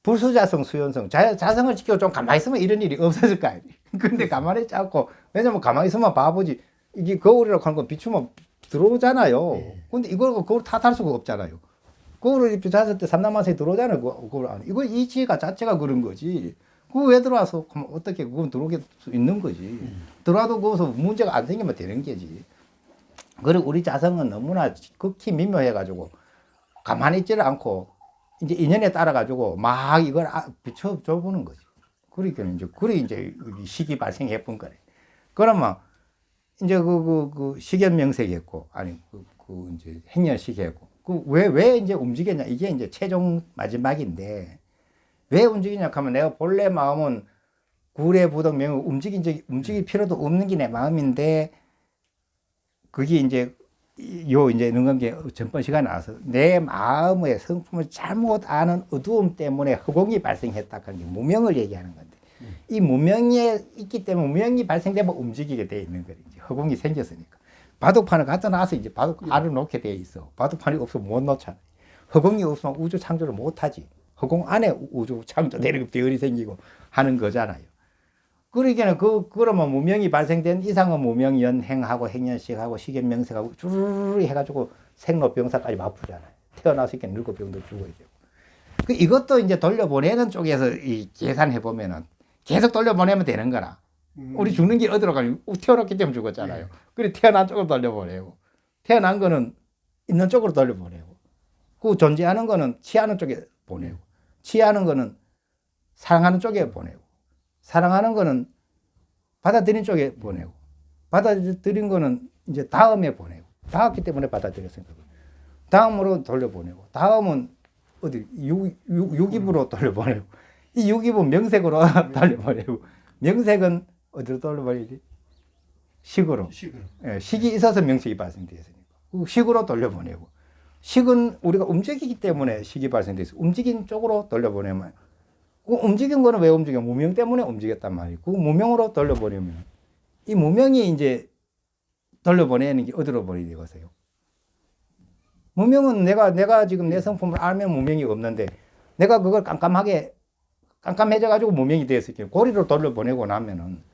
불수자성, 수연성, 자성을 지키고 좀 가만히 있으면 이런 일이 없어질 거 아니야. 근데 가만히 있지 않고, 왜냐면 가만히 있으면 바보지. 이게 거울이라고 하는 건 비추면 들어오잖아요. 근데 이걸 거울 탓할 수가 없잖아요. 거울을 비춰서 때 삼남만세 들어오잖아요. 거울 안에. 이거 이치가 자체가 그런 거지. 그거 왜 들어와서 어떻게 그건 들어오게 수 있는 거지. 들어와도 거기서 문제가 안 생기면 되는 거지. 그리고 우리 자성은 너무나 극히 미묘해가지고 가만히 있지를 않고 이제 인연에 따라가지고 막 이걸 비춰줘 보는 거지. 그러니까 이제 식이 발생해 본 거래. 그러면 이제 식연명색이 했고, 이제 행렬식이 했고, 왜 이제 움직였냐? 이게 이제 최종 마지막인데, 왜 움직이냐 하면 내가 본래 마음은 구례부덕명을 움직일 필요도 없는 게 내 마음인데, 그게 이제, 이제 능감계 전번 시간에 나와서 내 마음의 성품을 잘못 아는 어두움 때문에 허공이 발생했다 하는 게 무명을 얘기하는 건데, 이 무명이 있기 때문에 무명이 발생되면 움직이게 돼 있는 거예요. 허공이 생겼으니까. 바둑판을 갖다 놔서 이제 바둑 알을 놓게 돼 있어. 바둑판이 없으면 못 놓잖아. 허공이 없으면 우주 창조를 못 하지. 허공 안에 우주 창조되는 별이 생기고 하는 거잖아요. 그러니까 그러면 무명이 발생된 이상은 무명연행하고 행연식하고 식연명색하고 쭈르르 해가지고 생로병사까지 맞풀잖아요. 태어나서 이렇게 늙고 병도 죽어야 되고. 이것도 이제 돌려보내는 쪽에서 계산해 보면은 계속 돌려보내면 되는 거라. 우리 죽는 게 어디로 가요? 태어났기 때문에 죽었잖아요. 그래 태어난 쪽으로 돌려보내고, 태어난 거는 있는 쪽으로 돌려보내고, 그 존재하는 거는 취하는 쪽에 보내고, 취하는 거는 사랑하는 쪽에 보내고, 사랑하는 거는 받아들인 쪽에 보내고, 받아들인 거는 이제 다음에 보내고, 닿았기 때문에 받아들였으니까 다음으로 돌려보내고, 다음은 어디 유기부로 돌려보내고, 이 유기부 명색으로 돌려보내고, 명색은 어디로 돌려보내지? 식으로. 예, 식이 있어서 명색이 발생되었으니까. 식으로 돌려보내고. 식은 우리가 움직이기 때문에 식이 발생돼서 움직인 쪽으로 돌려보내면, 움직인 거는 왜 움직여? 무명 때문에 움직였단 말이에요. 그 무명으로 돌려보내면, 이 무명이 이제 돌려보내는 게 어디로 보내야 되겠어요? 무명은 내가 지금 내 성품을 알면 무명이 없는데, 내가 그걸 깜깜해져가지고 무명이 되었을 때, 고리로 돌려보내고 나면은,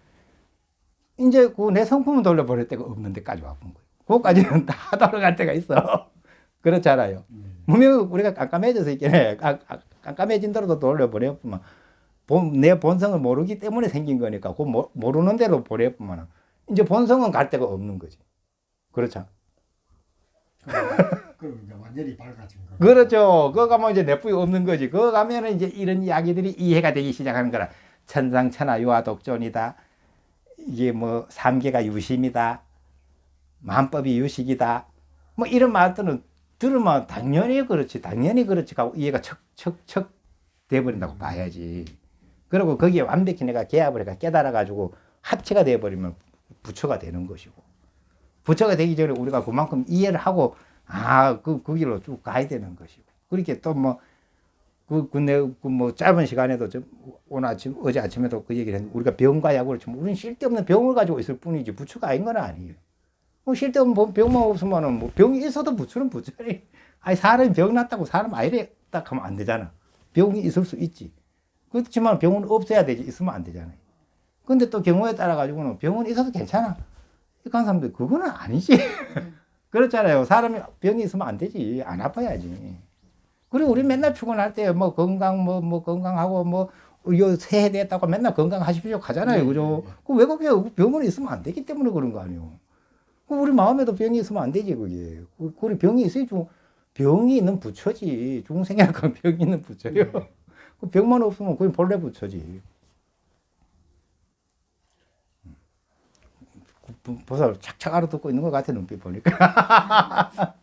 이제 내 성품은 돌려보낼 데가 없는 데까지 와본 거예요. 그거까지는 다 돌아갈 때가 있어. 그렇잖아요. 분명 우리가 깜깜해져서 있겠네. 깜깜해진 대로 돌려보내보면 내 본성을 모르기 때문에 생긴 거니까 그 모르는 대로 보내보면 이제 본성은 갈 데가 없는 거지. 그렇죠. 그럼 이제 완전히 밝아진 거. 그렇죠. 그거 가면 이제 내부이 없는 거지. 그거 가면은 이제 이런 이야기들이 이해가 되기 시작하는 거라. 천상천하 유화독존이다. 이게 뭐 삼계가 유심이다. 만법이 유식이다. 뭐 이런 말들은 들으면 당연히 그렇지. 당연히 그렇지. 하고 이해가 척척척 돼버린다고 봐야지. 그리고 거기에 완벽히 내가 개합을 해가 깨달아가지고 합체가 돼버리면 부처가 되는 것이고. 부처가 되기 전에 우리가 그만큼 이해를 하고 그 길로 쭉 가야 되는 것이고. 그렇게 또 뭐, 뭐 짧은 시간에도 오늘 아침, 어제 아침에도 그 얘기를 했는데 우리가 병과 약을 좀 우리는 쓸데없는 병을 가지고 있을 뿐이지 부처가 아닌 건 아니에요. 뭐 쓸데없는 병만 없으면은 뭐 병이 있어도 부처는 부처니. 아니, 사람이 병 났다고 사람 아니래 딱 하면 안 되잖아. 병이 있을 수 있지. 그렇지만 병은 없어야 되지. 있으면 안 되잖아요. 근데 또 경우에 따라 가지고는 병은 있어도 괜찮아. 이렇게 하는 사람들, 그거는 아니지. 그렇잖아요. 사람이 병이 있으면 안 되지. 안 아파야지. 그리고 우리 맨날 출근할 때 뭐 건강, 뭐 건강하고 뭐, 요 새해 됐다고 맨날 건강하십시오 하잖아요. 그죠? 그 왜 그게 병은 있으면 안 되기 때문에 그런 거 아니에요. 우리 마음에도 병이 있으면 안 되지, 그게. 우리 병이 있어야 병이 있는 부처지. 중생이라고 병이 있는 부처요. 그 병만 없으면 그게 본래 부처지. 벌써 착착 알아듣고 있는 것 같아, 눈빛 보니까.